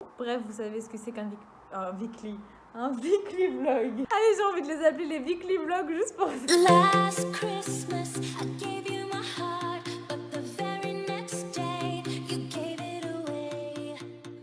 Bref, vous savez ce que c'est qu'un weekly. Un weekly vlog. Allez, j'ai envie de les appeler les weekly vlogs juste pour ça. Last Christmas, I gave you my heart, but the very next day, you gave it away.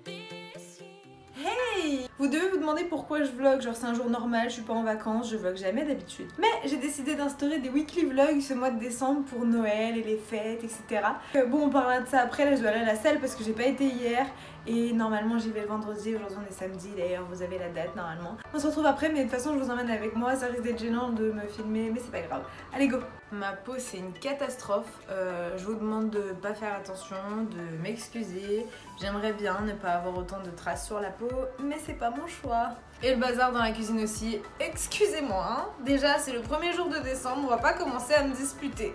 This year... Hey! Vous devez vous demander pourquoi je vlog, genre c'est un jour normal, je suis pas en vacances, je vlog jamais d'habitude. Mais j'ai décidé d'instaurer des weekly vlogs ce mois de décembre pour Noël et les fêtes, etc. Bon, on parlera de ça après, là je dois aller à la salle parce que j'ai pas été hier. Et normalement j'y vais le vendredi, aujourd'hui on est samedi d'ailleurs, vous avez la date normalement. On se retrouve après, mais de toute façon je vous emmène avec moi, ça risque d'être gênant de me filmer, mais c'est pas grave. Allez go! Ma peau c'est une catastrophe, je vous demande de pas faire attention, de m'excuser. J'aimerais bien ne pas avoir autant de traces sur la peau, mais c'est pas mon choix. Et le bazar dans la cuisine aussi, excusez-moi hein. Déjà c'est le premier jour de décembre, on va pas commencer à me disputer.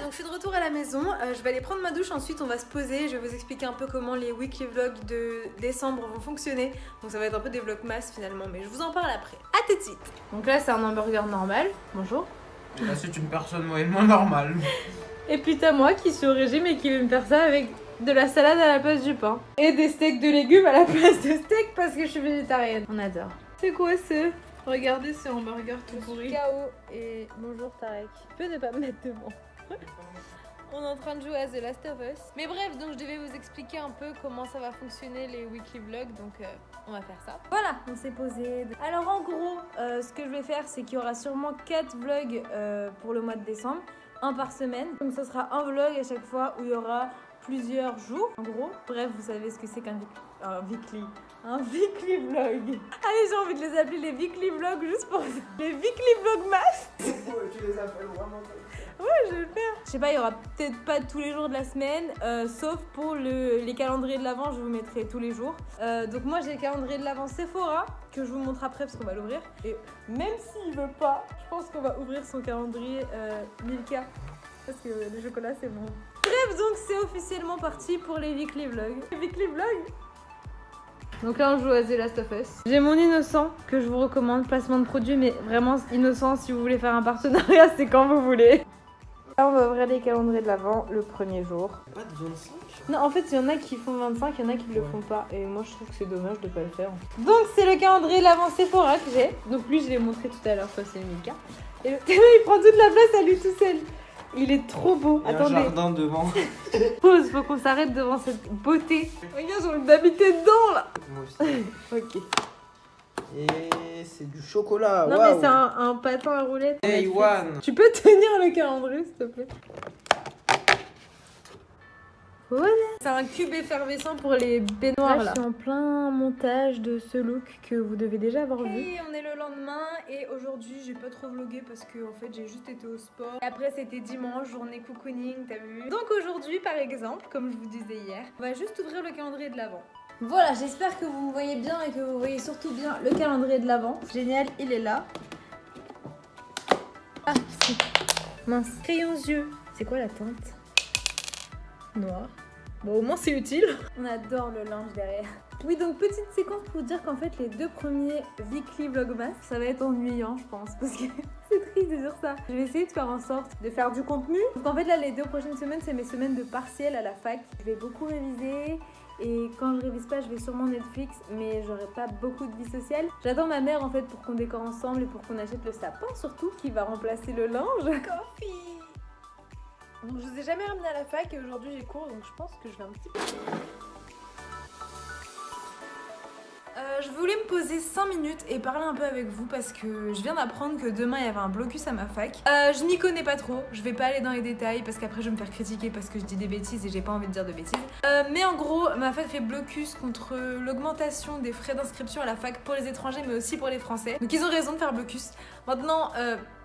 Donc je suis de retour à la maison, je vais aller prendre ma douche, ensuite on va se poser, je vais vous expliquer un peu comment les weekly vlogs de décembre vont fonctionner. Donc ça va être un peu des vlogs masse finalement, mais je vous en parle après. A tout de suite. Donc là c'est un hamburger normal, bonjour. Et là c'est une personne moyennement normale. Et puis t'as moi qui suis au régime et qui veut me faire ça avec de la salade à la place du pain. Et des steaks de légumes à la place de steak parce que je suis végétarienne. On adore. C'est quoi ce? Regardez ce hamburger tout pourri. KO et bonjour Tarek. Tu peux ne pas me mettre devant. On est en train de jouer à The Last of Us. Mais bref, donc je devais vous expliquer un peu comment ça va fonctionner les weekly vlogs, donc on va faire ça. Voilà, on s'est posé. Alors en gros, ce que je vais faire, c'est qu'il y aura sûrement 4 vlogs pour le mois de décembre, un par semaine. Donc ça sera un vlog à chaque fois où il y aura plusieurs jours, en gros. Bref, vous savez ce que c'est qu'un weekly. Un weekly vlog. Allez, j'ai envie de les appeler les weekly vlogs juste pour ça. Les weekly vlogmas. Tu les appelles vraiment comme ça. Ouais, je vais le faire. Je sais pas, il y aura peut-être pas tous les jours de la semaine, sauf pour les calendriers de l'Avent, je vous mettrai tous les jours. Donc moi j'ai le calendrier de l'Avent Sephora, que je vous montre après parce qu'on va l'ouvrir. Et même s'il veut pas, je pense qu'on va ouvrir son calendrier Milka, parce que le chocolat c'est bon. Bref, donc c'est officiellement parti pour les weekly vlogs. Les weekly vlogs. Donc là on joue à The Last of Us. J'ai mon innocent que je vous recommande, placement de produit, mais vraiment innocent si vous voulez faire un partenariat, c'est quand vous voulez. Là on va ouvrir les calendriers de l'Avent le premier jour. Pas de 25? Non, en fait il y en a qui font 25, il y en a qui le font pas. Et moi je trouve que c'est dommage de pas le faire. Donc c'est le calendrier de l'Avent Sephora que j'ai. Donc lui je l'ai montré tout à l'heure, ça c'est Milka. Et le il prend toute la place à lui tout seul. Il est trop beau. Il y a attendez. un jardin devant. Pause, faut qu'on s'arrête devant cette beauté. Regarde, j'ai envie d'habiter dedans là. Moi aussi. Ok. Et c'est du chocolat. Non Waouh. mais c'est un patin à roulettes. Hey One. Tu peux tenir le calendrier s'il te plaît? Voilà. C'est un cube effervescent pour les baignoires là. Je suis en plein montage de ce look que vous devez déjà avoir vu. Et on est le lendemain et aujourd'hui j'ai pas trop vlogué parce que en fait j'ai juste été au sport. Et après c'était dimanche, journée cocooning, t'as vu? Donc aujourd'hui par exemple, comme je vous disais hier, on va juste ouvrir le calendrier de l'Avent. Voilà, j'espère que vous me voyez bien et que vous voyez surtout bien le calendrier de l'Avent. Génial, il est là. Ah, si. Mince. Crayon yeux. C'est quoi la teinte? Noir. Bon, au moins c'est utile. On adore le linge derrière. Oui, donc petite séquence pour dire qu'en fait les 2 premiers weekly vlogmas, ça va être ennuyant je pense, parce que c'est triste de dire ça. Je vais essayer de faire en sorte de faire du contenu. Donc en fait là les 2 prochaines semaines c'est mes semaines de partiel à la fac. Je vais beaucoup réviser. Et quand je révise pas, je vais sûrement Netflix, mais j'aurai pas beaucoup de vie sociale. J'attends ma mère en fait pour qu'on décore ensemble et pour qu'on achète le sapin surtout qui va remplacer le linge. Coffee. Donc je vous ai jamais ramené à la fac et aujourd'hui j'ai cours donc je pense que je vais un petit peu... je voulais me poser 5 minutes et parler un peu avec vous parce que je viens d'apprendre que demain il y avait un blocus à ma fac. Je m'y connais pas trop, je vais pas aller dans les détails parce qu'après je vais me faire critiquer parce que je dis des bêtises et j'ai pas envie de dire de bêtises. Mais en gros, ma fac fait blocus contre l'augmentation des frais d'inscription à la fac pour les étrangers mais aussi pour les français. Donc ils ont raison de faire blocus. Maintenant,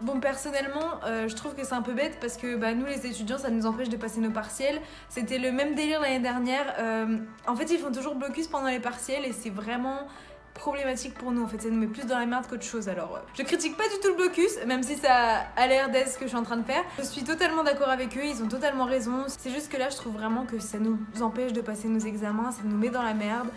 bon personnellement, je trouve que c'est un peu bête parce que bah, nous les étudiants ça nous empêche de passer nos partiels. C'était le même délire l'année dernière. En fait ils font toujours blocus pendant les partiels et c'est vraiment problématique pour nous en fait, ça nous met plus dans la merde qu'autre chose. Alors je critique pas du tout le blocus, même si ça a l'air d'être ce que je suis en train de faire. Je suis totalement d'accord avec eux, ils ont totalement raison. C'est juste que là je trouve vraiment que ça nous empêche de passer nos examens, ça nous met dans la merde.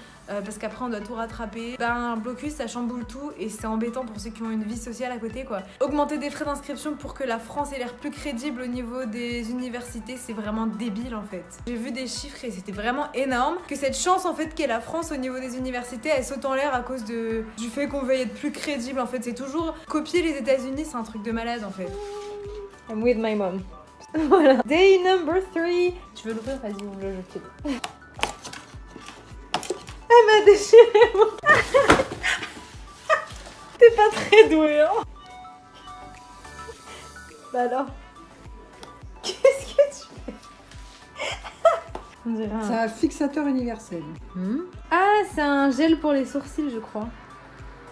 parce qu'après on doit tout rattraper. Ben, un blocus ça chamboule tout et c'est embêtant pour ceux qui ont une vie sociale à côté quoi. Augmenter des frais d'inscription pour que la France ait l'air plus crédible au niveau des universités, c'est vraiment débile en fait. J'ai vu des chiffres et c'était vraiment énorme que cette chance en fait qu'est la France au niveau des universités, elle saute en l'air à cause du fait qu'on veuille être plus crédible en fait. C'est toujours copier les États-Unis, c'est un truc de malade en fait. I'm with my mom. Voilà. Day number 3. Tu veux l'ouvrir? Vas-y, ouvre-le, je file. Elle m'a déchiré moi. T'es pas très douée hein. Bah alors. Qu'est-ce que tu fais? On dirait C'est un fixateur universel. Ah, c'est un gel pour les sourcils, je crois.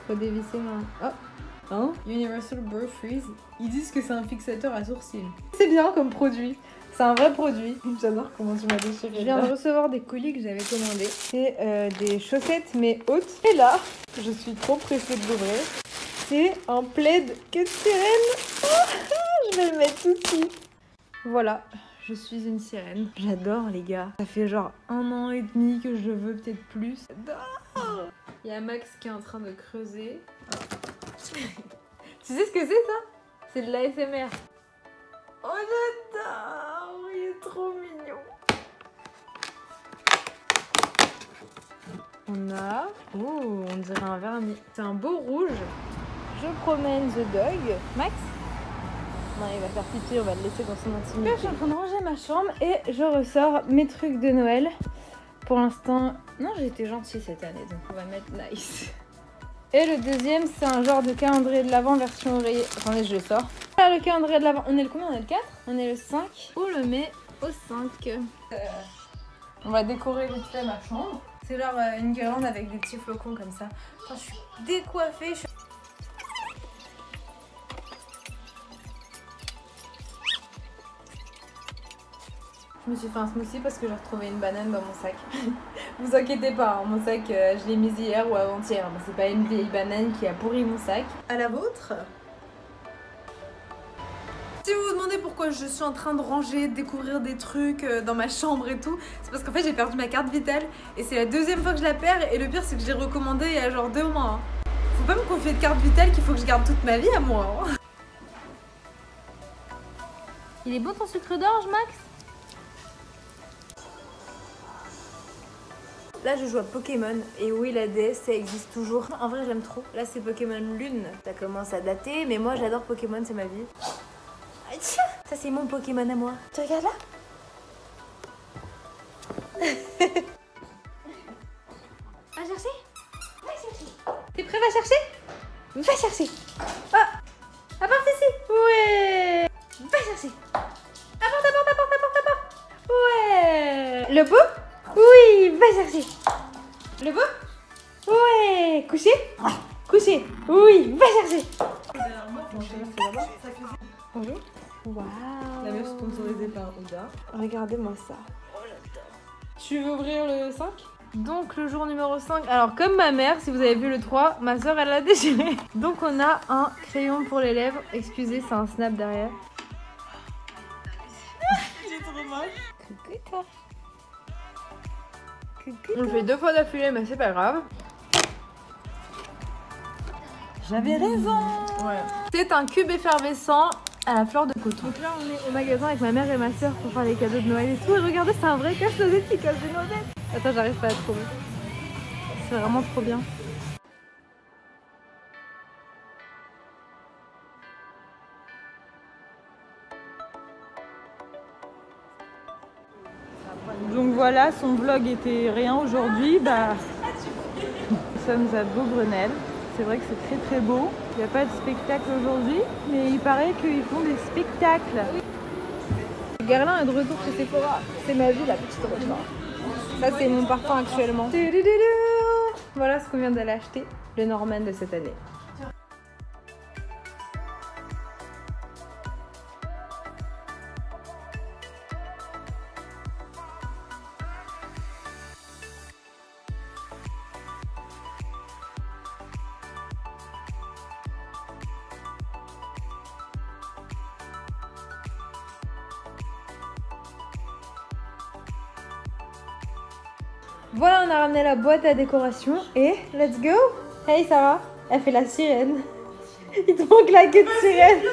Faut dévisser moi. Oh. Hein? Universal Burr Freeze. Ils disent que c'est un fixateur à sourcils. C'est bien comme produit. C'est un vrai produit. J'adore comment tu m'as déchiré. Je viens de recevoir des colis que j'avais commandés. C'est des chaussettes mais hautes. Et là, je suis trop pressée de l'ouvrir. C'est un plaid que de sirène. Je vais le mettre tout de suite. Voilà. Je suis une sirène. J'adore les gars. Ça fait genre 1 an et demi que je veux, peut-être plus. J'adore. Il y a Max qui est en train de creuser. Tu sais ce que c'est ça? C'est de l'ASMR. Oh j'adore. Il est trop mignon. On a... Oh, on dirait un vernis. C'est un beau rouge. Je promène the dog. Max? Non, il va faire pipi, on va le laisser dans son intimité. Là, je suis en train de ranger ma chambre et je ressors mes trucs de Noël. Pour l'instant, non, j'ai été gentille cette année, donc on va mettre nice. Et le deuxième, c'est un genre de calendrier de l'Avent version oreiller. Attendez, je le sors. Là, le calendrier de l'Avent, on est le combien? On est le 4? On est le 5. On le met au 5. On va décorer vite fait ma chambre. C'est genre une guirlande avec des petits flocons comme ça. Enfin, je suis décoiffée. Je me suis fait un smoothie parce que j'ai retrouvé une banane dans mon sac. Vous inquiétez pas, hein, mon sac, je l'ai mise hier ou avant-hier. C'est pas une vieille banane qui a pourri mon sac. À la vôtre? Si vous vous demandez pourquoi je suis en train de ranger, de découvrir des trucs dans ma chambre et tout, c'est parce qu'en fait j'ai perdu ma carte vitale et c'est la 2e fois que je la perds et le pire c'est que je l'ai recommandée il y a genre 2 mois. Hein. Faut pas me confier de carte vitale qu'il faut que je garde toute ma vie à moi. Hein. Il est bon ton sucre d'orge, Max? Là je joue à Pokémon et oui la DS ça existe toujours. En vrai j'aime trop. Là c'est Pokémon Lune. Ça commence à dater mais moi j'adore Pokémon, c'est ma vie. Ça c'est mon Pokémon à moi. Tu regardes là? Va chercher? Va chercher. T'es prêt? Va chercher? Va chercher. Ah! Apporte ici. Ouais. Va chercher. Apporte, apporte, apporte, apporte, apporte. Ouais. Le pot? Oui, va chercher. Le beau? Ouais. Coucher? Coucher. Oui, va chercher. Bonjour. Waouh. La meuf sponsorisée par Oda. Regardez-moi ça. Tu veux ouvrir le 5? Donc le jour numéro 5. Alors comme ma mère, si vous avez vu le 3, ma soeur elle l'a déchiré. Donc on a un crayon pour les lèvres. Excusez, c'est un snap derrière. J'ai trop mal. Coucou toi. On le fait 2 fois d'affilée, mais c'est pas grave. J'avais raison. Ouais. C'est un cube effervescent à la fleur de coton. Donc là, on est au magasin avec ma mère et ma soeur pour faire les cadeaux de Noël et tout. Et regardez, c'est un vrai cache-noisette qui cache des noisettes. Attends, j'arrive pas à trouver. C'est vraiment trop bien. Donc voilà, son vlog était rien aujourd'hui. Bah, nous sommes à Beaugrenelle. C'est vrai que c'est très très beau. Il n'y a pas de spectacle aujourd'hui, mais il paraît qu'ils font des spectacles. Guerlain est de retour chez Sephora. C'est ma vie, la petite Rochefort. Ça, c'est mon parfum actuellement. Voilà ce qu'on vient d'aller acheter, le Norman de cette année. Voilà, on a ramené la boîte à décoration et let's go. Hey, ça va? Elle fait la sirène. Il te manque la queue de sirène.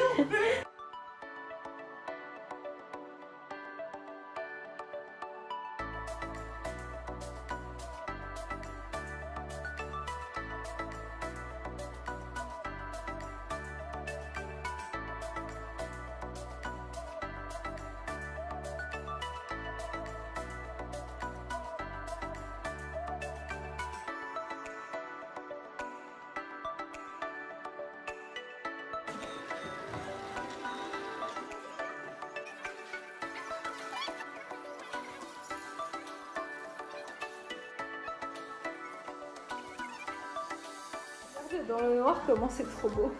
Dans le noir, comment c'est trop beau.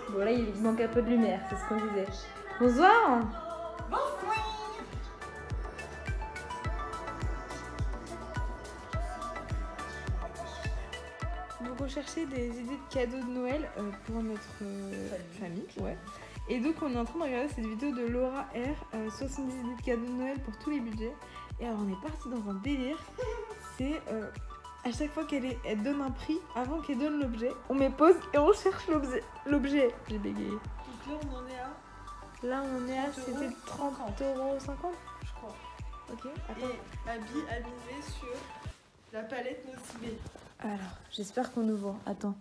Bon là, il manque un peu de lumière, c'est ce qu'on disait. Bonsoir. Donc on cherchait des idées de cadeaux de Noël pour notre famille. Ouais. Et donc on est en train de regarder cette vidéo de Laura R, 70 idées de cadeaux de Noël pour tous les budgets. Et alors on est parti dans un délire. C'est à chaque fois qu'elle donne un prix, avant qu'elle donne l'objet, on met pause et on cherche l'objet. J'ai bégayé. Donc là, on en est à. Là on est à, c'était 30,50 €, Je crois. Ok, attends. Et Abby a misé sur la palette Nocibé. Alors, j'espère qu'on nous voit. Attends.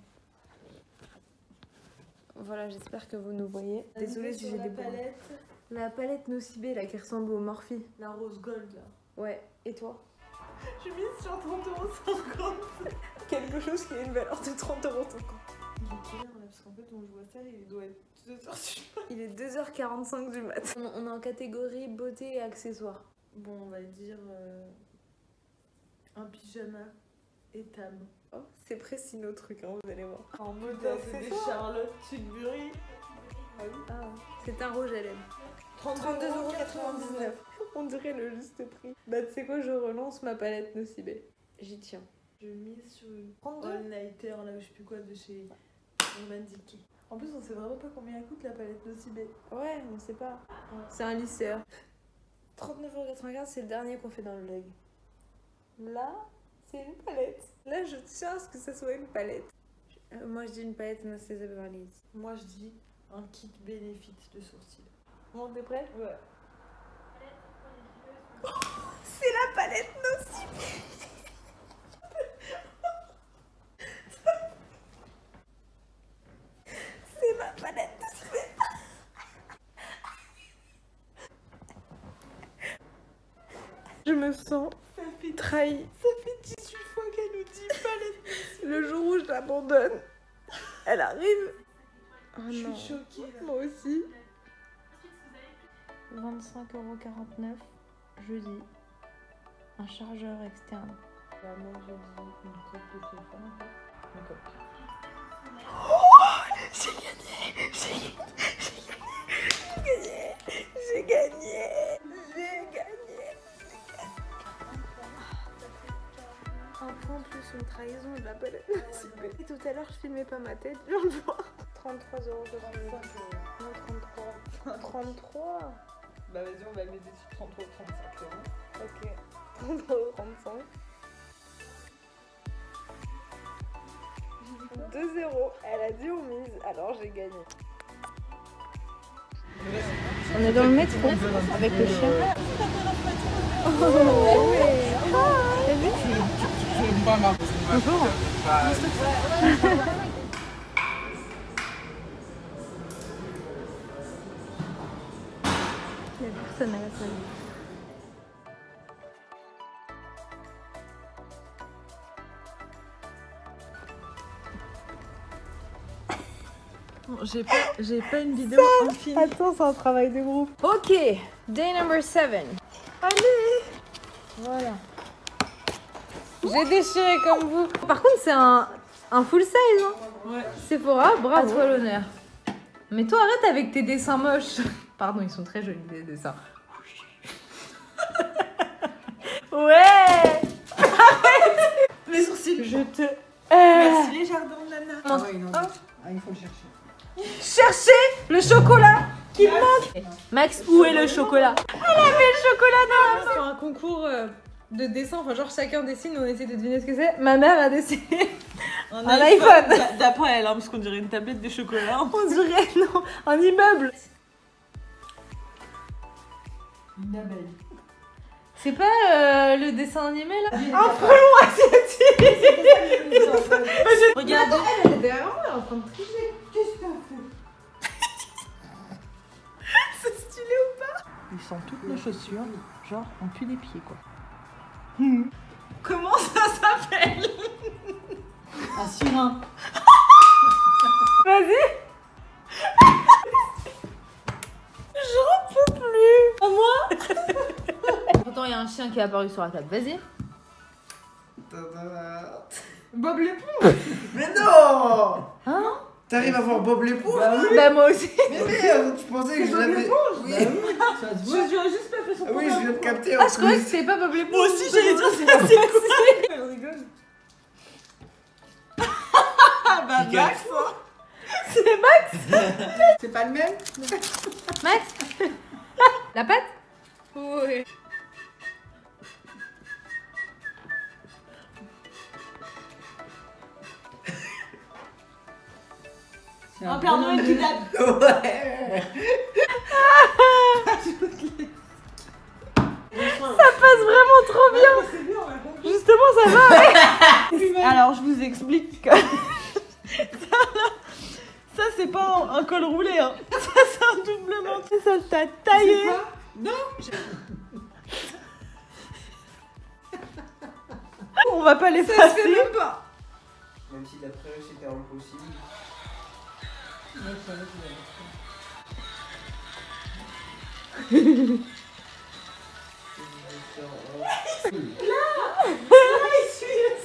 Voilà, j'espère que vous nous voyez. Désolée si j'ai des bruits. La palette Nocibé, là, qui ressemble au Morphe. La rose gold, là. Ouais, et toi? Je mise sur 30,50 €. Quelque chose qui a une valeur de 30,50 €. Il est quelle heure là? Parce qu'en fait, on voit ça, il doit être 2h du matin. Il est 2h45 du mat. On est en catégorie beauté et accessoires. Bon, on va dire un pyjama étable. Oh, c'est précis nos trucs, hein, vous allez voir. En mode c'est des accessoires. Charlotte Tilbury. Ah oui. Ah, c'est un rouge à lèvres. 32,99 €. On dirait le juste prix. Bah, tu sais quoi, je relance ma palette Nocibé. J'y tiens. Je mise sur une 32. all-nighter, là, je sais plus quoi, de chez Romantique. En plus, on sait vraiment pas combien elle coûte la palette Nocibé. Ouais, on sait pas. C'est un lisseur. 39,95 €, c'est le dernier qu'on fait dans le vlog. Là, c'est une palette. Là, je tiens à ce que ça soit une palette. Moi, je dis une palette Anastasia Beverly Hills. Moi, je dis un kit bénéfice de sourcils. Bon, t'es prêt? Ouais. C'est la palette Nocibé. C'est ma palette Nocibé. Je me sens trahie. Ça fait 18 fois qu'elle nous dit palette. Le jour où je l'abandonne, elle arrive. Oh Je non. suis choquée là. Moi aussi. 25,49 €, jeudi. Un chargeur externe. Bah, moi, je dis une coupe de téléphone en fait. Une coupe. J'ai gagné. J'ai gagné. J'ai gagné. Un point plus une trahison de la palette Nocibé. Et tout à l'heure, je filmais pas ma tête, je viens de voir. 33,35 €. Non, 33. 33. Bah, vas-y, on va le mettre sur 33 ou 35 €. Ok. 33,35 €. 2 €. Elle a dit on mise, alors j'ai gagné. On est dans le métro avec le chien. Bonjour. Il y a personne à la salle. Bon, j'ai pas une vidéo en film. Attends, c'est un travail de groupe. Ok, day number 7. Allez. Voilà. J'ai déchiré comme vous. Par contre, c'est un full size. Hein. Ouais. Sephora, bravo. À toi l'honneur. Mais toi, arrête avec tes dessins moches. Pardon, ils sont très jolis, les dessins. Ouais. Mes sourcils. Je te... Merci les jardins de Nana. Ah ouais, non. Ah, il faut le chercher. Cherchez le chocolat qui me manque. Max, où est le chocolat? Elle avait le chocolat dans la main. C'est un concours de dessin, enfin genre chacun dessine, on essaie de deviner ce que c'est. Ma mère a dessiné Un iPhone. D'après elle, hein, parce qu'on dirait une tablette de chocolat. on dirait non, un immeuble. Une abeille. C'est pas le dessin animé là Un frelon asiatique. Regardez. Elle est derrière moi, elle est en train de tricher. Qu'est-ce que t'as fait? C'est stylé ou pas? Ils sentent toutes nos chaussures, genre on pue des pieds quoi. Comment ça s'appelle? Un surin. Vas-y. J'en peux plus. À moi. Pourtant il y a un chien qui est apparu sur la table. Vas-y. Bob l'éponge. Mais non. Hein? T'arrives à voir Bob l'éponge? Bah moi aussi. Mais merde, tu pensais que je Bob l'avais... l'éponge? Oui. Ça se J'aurais juste pas fait son Oui, je viens de capter en Ah je croyais que plus. c'était pas Bob l'éponge. Moi aussi j'allais dire c'est pas c'est Elle rigole. Ah bah Max hein. C'est Max. C'est pas le même? Max. La patte? Oui. Un Père Noël qui date. Ouais. Ça passe vraiment trop bien. Justement ça va. Alors je vous explique que ça c'est pas un col roulé hein. Ça c'est un doublement. Ça t'a taillé. On va pas les passer. pas. Même si d'après eux c'était impossible.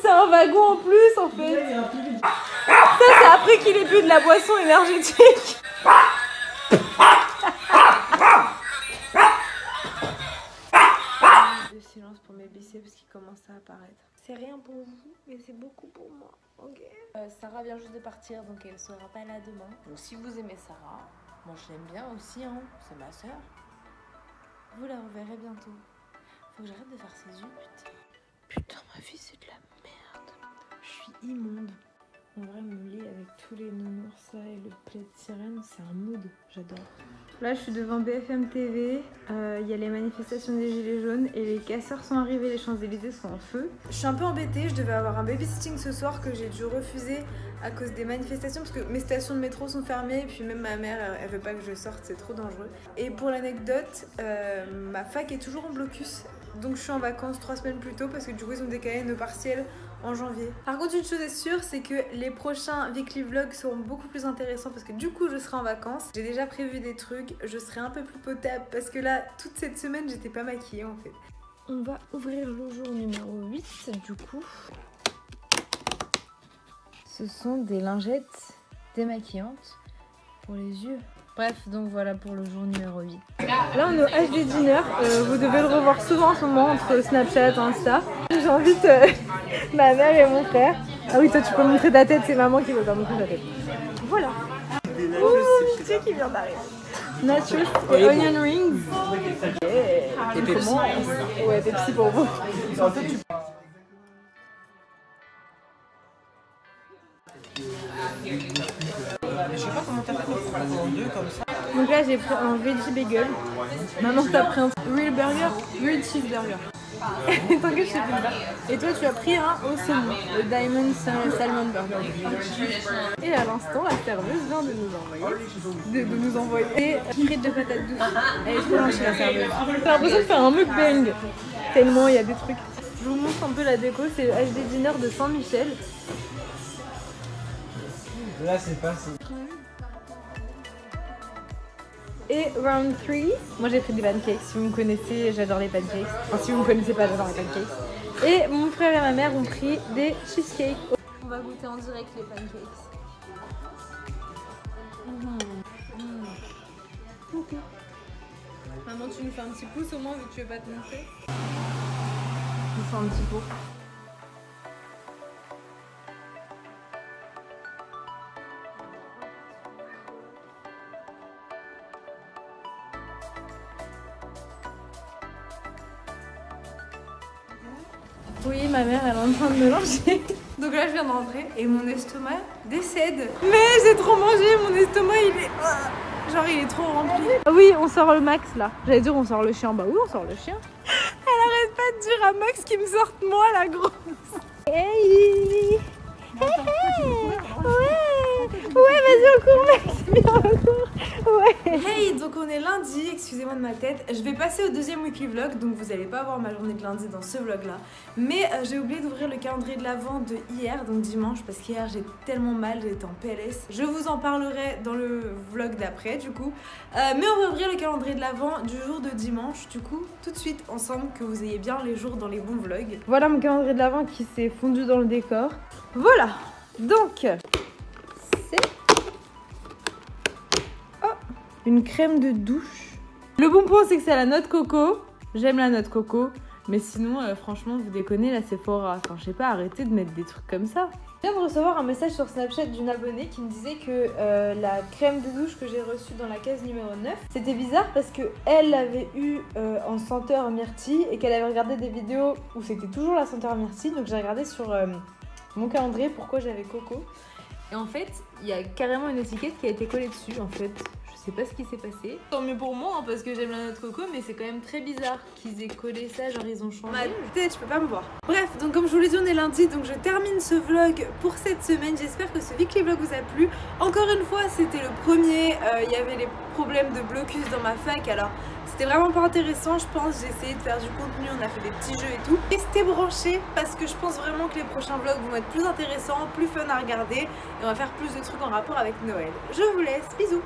C'est un wagon en plus en fait. Ça c'est après qu'il ait bu de la boisson énergétique. Le silence pour mes biceps qui commencent à apparaître. C'est rien pour vous, mais c'est beaucoup pour moi. Ok. Sarah vient juste de partir, donc elle sera pas là demain. Donc si vous aimez Sarah, moi je l'aime bien aussi, hein. C'est ma sœur. Vous la reverrez bientôt. Faut que j'arrête de faire ses yeux, putain. Putain, ma vie c'est de la merde. Je suis immonde. En vrai, mon lit avec tous les nounours là et le plaid sirène, c'est un mood. J'adore. Là, je suis devant BFM TV. Il y a les manifestations des Gilets jaunes et les casseurs sont arrivés. Les Champs-Élysées sont en feu. Je suis un peu embêtée. Je devais avoir un babysitting ce soir que j'ai dû refuser à cause des manifestations parce que mes stations de métro sont fermées. Et puis même ma mère, elle veut pas que je sorte. C'est trop dangereux. Et pour l'anecdote, ma fac est toujours en blocus. Donc je suis en vacances 3 semaines plus tôt parce que du coup ils ont décalé nos partiels en janvier. Par contre une chose est sûre, c'est que les prochains weekly vlogs seront beaucoup plus intéressants parce que du coup je serai en vacances. J'ai déjà prévu des trucs, je serai un peu plus potable parce que là toute cette semaine j'étais pas maquillée en fait. On va ouvrir le jour numéro 8 du coup. Ce sont des lingettes démaquillantes pour les yeux. Bref, donc voilà pour le jour numéro 8. Là, on est au HD Dinner. Vous devez le revoir souvent en ce moment entre Snapchat et Insta. J'invite ma mère et mon frère. Ah oui, toi, tu peux montrer ta tête. C'est maman qui veut pas montrer ta tête. Voilà. Ouh, tu sais qui vient d'arriver. Nachos et onion rings. Et Pepsi. Ouais, Pepsi pour vous. Je sais pas comment t'as fait pour prendre en deux comme ça. Donc là, j'ai pris un veggie bagel. Maman, t'as pris un real burger, real cheeseburger. T'inquiète, je sais pas. Et toi, tu as pris un au saumon, le Diamond Salmon Burger. Et à l'instant, la serveuse vient de nous envoyer des frites de patates douces. Elle est trop gentille, la serveuse. J'ai l'impression de faire un mukbang, tellement il y a des trucs. Je vous montre un peu la déco, c'est le HD Dinner de Saint-Michel. Là c'est pas ça. Et round 3, moi j'ai fait des pancakes. Si vous me connaissez, j'adore les pancakes. Enfin, si vous me connaissez pas, j'adore les pancakes. Et mon frère et ma mère ont pris des cheesecakes. On va goûter en direct les pancakes. Maman, tu nous fais un petit pouce au moins vu que tu veux pas te montrer. Je vous fais un petit pot. Oui, ma mère elle est en train de mélanger. Donc là je viens d'entrer et mon estomac décède. Mais j'ai trop mangé, mon estomac il est... genre il est trop rempli. Ah oui, on sort le Max là. J'allais dire on sort le chien. Bah oui, on sort le chien. Elle arrête pas de dire à Max qu'il me sorte moi la grosse. Hey, ouais, vas-y on court Max, viens on court. Ouais. Hey, donc on est lundi, excusez-moi de ma tête. Je vais passer au deuxième weekly vlog, donc vous allez pas voir ma journée de lundi dans ce vlog là. Mais j'ai oublié d'ouvrir le calendrier de l'avant de hier, donc dimanche, parce qu'hier j'ai tellement mal, j'étais en PLS. Je vous en parlerai dans le vlog d'après du coup. Mais on va ouvrir le calendrier de l'avant du jour de dimanche, du coup, tout de suite ensemble, que vous ayez bien les jours dans les bons vlogs. Voilà mon calendrier de l'avant qui s'est fondu dans le décor. Voilà, donc c'est une crème de douche. Le bon point c'est que c'est à la noix de coco. J'aime la noix de coco. Mais sinon franchement vous déconnez la Sephora. Enfin je sais pas, arrêtez de mettre des trucs comme ça. Je viens de recevoir un message sur Snapchat d'une abonnée qui me disait que la crème de douche que j'ai reçue dans la case numéro 9, c'était bizarre parce qu'elle l'avait eu en senteur myrtille et qu'elle avait regardé des vidéos où c'était toujours la senteur myrtille. Donc j'ai regardé sur mon calendrier pourquoi j'avais coco. Et en fait, il y a carrément une étiquette qui a été collée dessus en fait. Je sais pas ce qui s'est passé. Tant mieux pour moi hein, parce que j'aime la noix de coco, mais c'est quand même très bizarre qu'ils aient collé ça, genre ils ont changé. Ma tête, je peux pas me voir. Bref, donc comme je vous l'ai dit, on est lundi, donc je termine ce vlog pour cette semaine. J'espère que ce weekly vlog vous a plu. Encore une fois, c'était le premier. Il y avait les problèmes de blocus dans ma fac, alors c'était vraiment pas intéressant, je pense. J'ai essayé de faire du contenu, on a fait des petits jeux et tout. Restez branchés parce que je pense vraiment que les prochains vlogs vont être plus intéressants, plus fun à regarder et on va faire plus de trucs en rapport avec Noël. Je vous laisse, bisous.